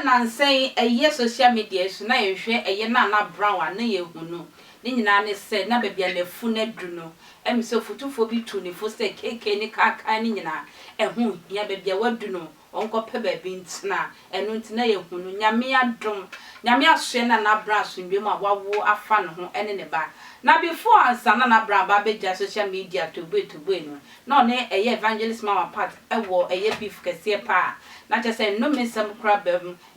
and say a year social media, so now you share a year Naana Brown, and ye who know. Nina said, Nabby and a funet druno, and so for 2 for say cake any car canina, and whom ya baby a web do know, Uncle Pebble beans na, and Nuntina who Yamia drum, Yamia Shen and Abras in Bima, what war a fan who any bar. Now before I saw Naana Brown, Babby just social media to win, no, nay, a evangelist mama part, a war, a year beef cassia pa. Not just say no means some crab,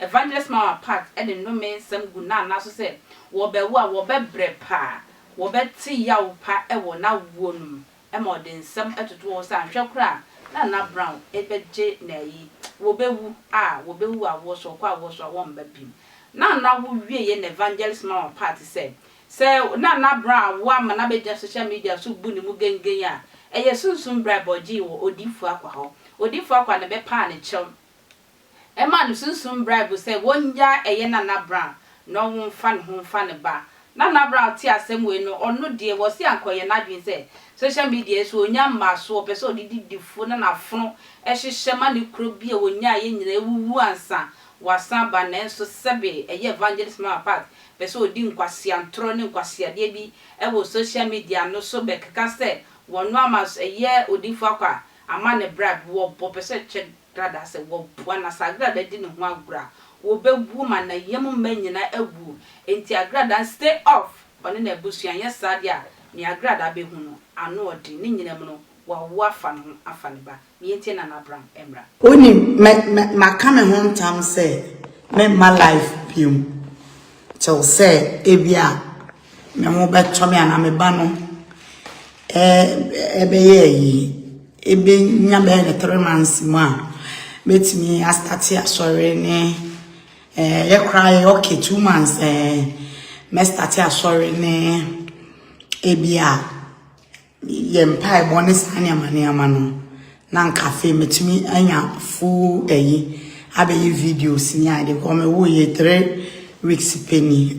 evangelist mama part, and no means some good nan, as I said. Wobe bread pa, wobe tea yaw pa, na wonum, more than some at towards and shakra, Naana Brown, j nay, wobe woo, I was or quite was a one baby. Now would be an evangelist mama party said. Say, Naana Brown, one man, I just social media so boony mugen gaya, a ye soon brab or gee or deep alcohol, or deep alcohol and a pan and chum. A man soon brab will say 1 year a ye Naana Brown. No one fan home fan a bar. Naana Brown tea same way no or no dear was the uncle and I say. Social media so young mass so person did the phone and a phone as she shaman could be a one ya in the woo answer was some banner so sabe a year evangelist my part. Peso didn't quasi and troning quasi a debi ever social media no so back can say 1 month a year or diffaka a man a brab war popper check grada say one as I glad I didn't want bra. Wobe woman na yemu men na ewu enti Agradaa stay off on na busuan yesadia ni Agradaa be hu no ano odi ni nyina mu no wa afa no afa ne ba ni enti Naana Brown emra oni ma ka me ho ntam say me my life biom till say ebia me mo beto me ana me ba no ebe yi ebe nya be ne 3 months mu a betimi a start asori ne you cry okay 2 months me start asori ne ebia ye mpai bonus anya no na nkafe metimi anya full abeyi videos ni ade ko me wo ye 3 weeks penny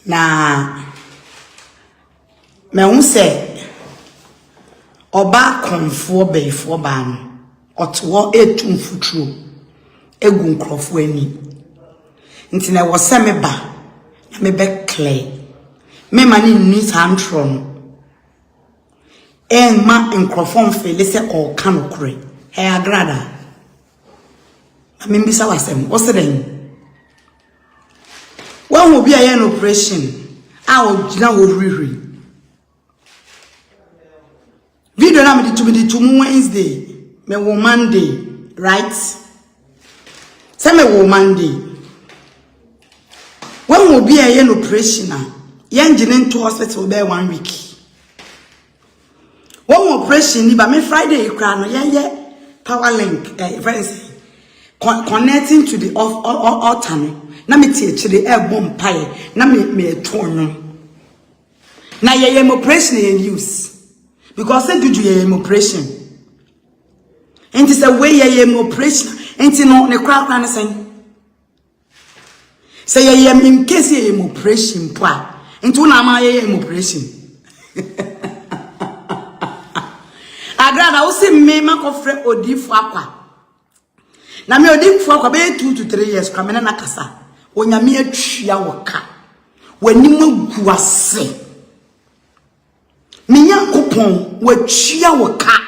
na me unse oba konfo beifo ba no otwo etumfutru egu nkrofo ani nti na wo se me ba na me be clear me mani ni tantron ma nkrofo mfele se o kan okre Agradaa na me mbisa wasem o se den when we be an operation o gina wo riri video na me to Wednesday me wo Monday right say me wo Monday when we be an operation yan gina into hospital be 1 week when operation ni ba me Friday kra no ye power link friends connecting to the altar na me tie chire ebom pae na me etonwo na ye operation ye use because say dudu ye operation enti say we ye operation enti no ne kra na say ye in case ye operation po a enti una ma ye operation Agradaa wo se me makofre odifo akwa na me odifo akwa be 2 to 3 years kwa me na kasa onyame atwia woka wanim aguase me nyankopon watwia woka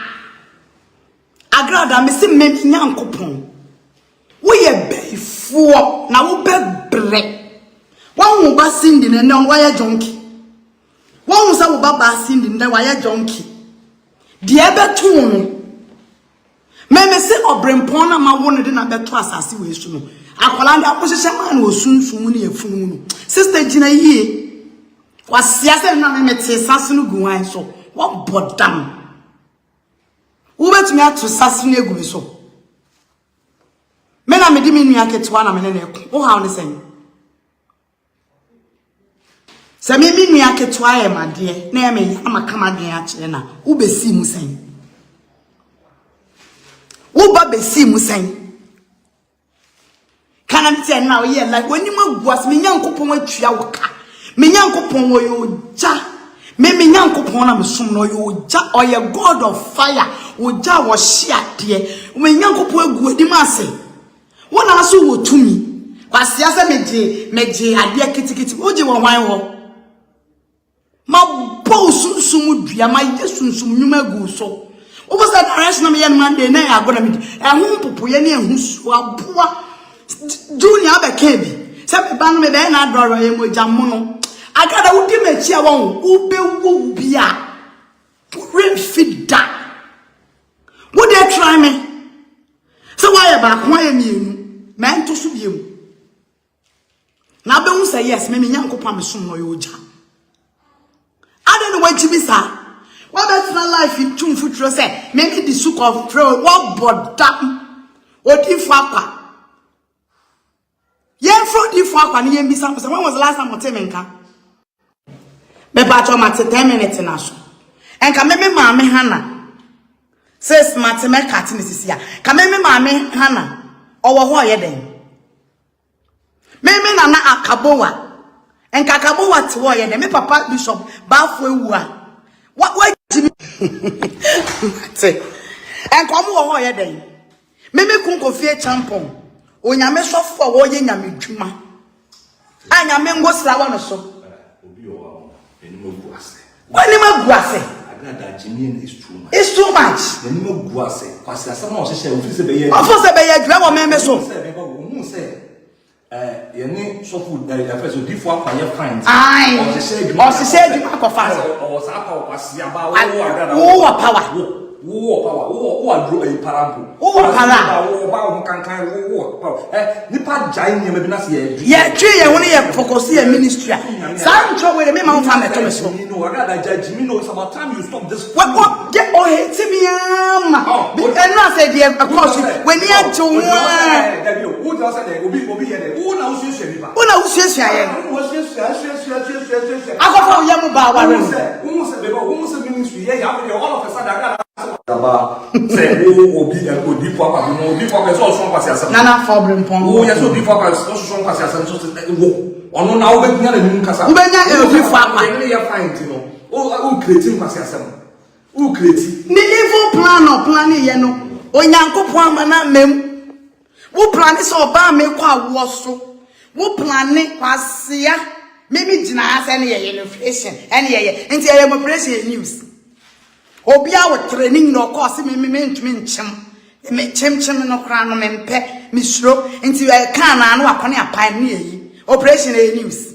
Agradaa me se me nyankopon wo ye beifo na wo bebre wo ba sindi ne na wo ya jonki wo sa wo ba sindi ne wo ya jonki die beto no me se obrempon na ma wo ne de na beto asase we su no akwala nda aposese man wo sunsun ne yefunu no sister gina yie wasia se na me te sase no guwan so wo bodam wo betumi ato sase no egu so me na me di me nua ketwa na me ne ne wo ha ne sen se me nua ketwa e made na me amakama den a kire na wo besi mu sen wo ba besi mu sen kana mtie na wo ye like woni maguas me nyankopon atwia wo ka me nyankopon wo yo ja me nyankopon na me som no yo ja oye god of fire wo ja wo hia de me nyankopon agu adim ase Wona aso wo tumi. Kwasia se meje ade kitikiti. Oje wo hwan ho. Ma bo sunsun dua ma yesunsun nyuma gu so. Obo sa direction na me ye man dey na Agoda me. Ehun popoye na ehun su aboa. Junior abekebi. Se me ban me be na adoro ye moja mo no. Agradaa wudi mechi a won ubewu bia. Rain feed da. Would they try me? So why about why me? Man to sub you. Now be say yes, me nyanko pa me sum no yoja. I don't know what you be sir. What that's not life in tune futuro say. Maybe the sook of throw what but damn. What if fakwa? Yen fro di fakwa ni yen bi sam. When was the last time otemenka? Me ba cho ma 10 minutes na so. Enka me maame Hana. Says Matemeka Tinisisia. Come me maame Hana. Owo ho ye den. Me nana akabowa. Enka akabowa ti wo ye den. Me papa bishop bafu ewu a. What Jimmy? Say. Enka mo wo ho ye den. Me kunko fie champon. Onyame sofo wo ye nyame dwuma. Anyame ngosra wo no so. Obi o enimo guase. Wani ma guase. It's too much. The new guase. Kwasi asama o hye ofise be ye. Ofise be ye dwe wo meme so. Who say yeni sofu first odifo akwaye fine. Ai. O hye adwuma akofa. O sa pa kwasi aba wo power. Wo adro e parampo. Wo para. Wo ba wo kankan wo nipa jai nyeme bi na se ye. Ye twe ye ho ne ye focus ye ministry. Sancho we me ma fa me to me so. No, I got judge me know it's about time you stop this. What get oh hate me am. And na say the across when you to who just said obi here. Who na ususu nipa. Who na ususu aye. Akofo ye mu ba wa re. Who say ministry here all of a sudden Aba say obi odi for apa no obi for person so kwase asem Nana problem pon wo yes obi for person so kwase asem so wo ono na wo be nya na nim kasa wo be nya obi for apa ni ya find no o create kwase asem o create ni evil plan ye no onyankopon amana mem wo plan so ba me kwa wo so wo plan kwasea memi gina ase ne ye inflation ene ye nti ye operation news Obi a training no course me ntumi nkyem me kyem no kra no mempe misro nti ka na no akone apan ne yi operation e news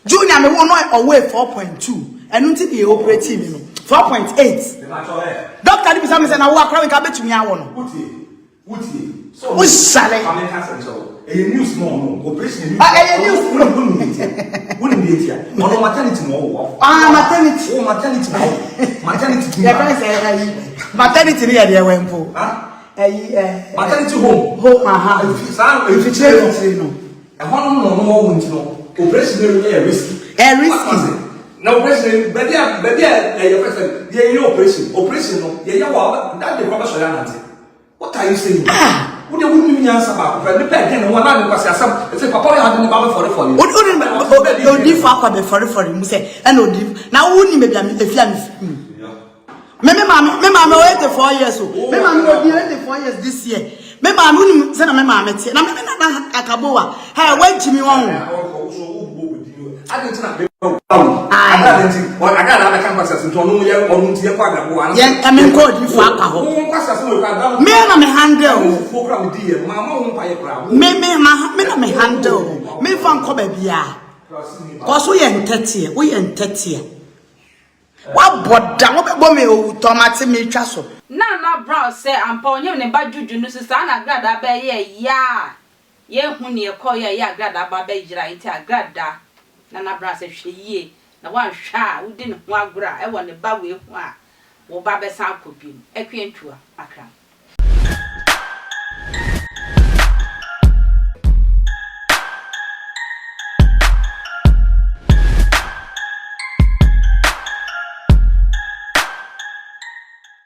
junior me won away 4.2 enu nti be operative me no 4.8 doctor di bisa me say na wo akra we ka betumi awo no wuti so wo sale news no operation news news wouldn't be here on maternity mo maternity maternity maternity ni ya wempo maternity home if you no no operation risky now operation baby your person your operation no that the problem so ya what are you saying Would you wouldn't mean answer back? But the pen and one was some. It's a papa had been about for you. What would you for you? Say, and no div. Now, wouldn't maybe I'm a fian. Mamma, waited 4 years. Mamma, waited 4 years this year. Mamma, I wouldn't send a mamma. And I'm not a caboa. Hey, wait to me on. I didn't know. I got other campuses into no year or Muntia Quagua. Yes, I mean, called you for alcohol. Me, I'm a handle. Program, dear, Mamma won't buy a crowd. Me handle. Me from Cobebia. Cause we ain't 30. We ain't 30. What bought down? What me who tomate me chasso? Naana Brown say, I'm pawing ne bajuju no sister Agradaa be ya. Ye huni e call ya Agradaa ba be jira into Agradaa. Naana Brown say ye. Na one sha who didn't want gra. I want the ba we wo ba be san kopim. Ekwentua akra.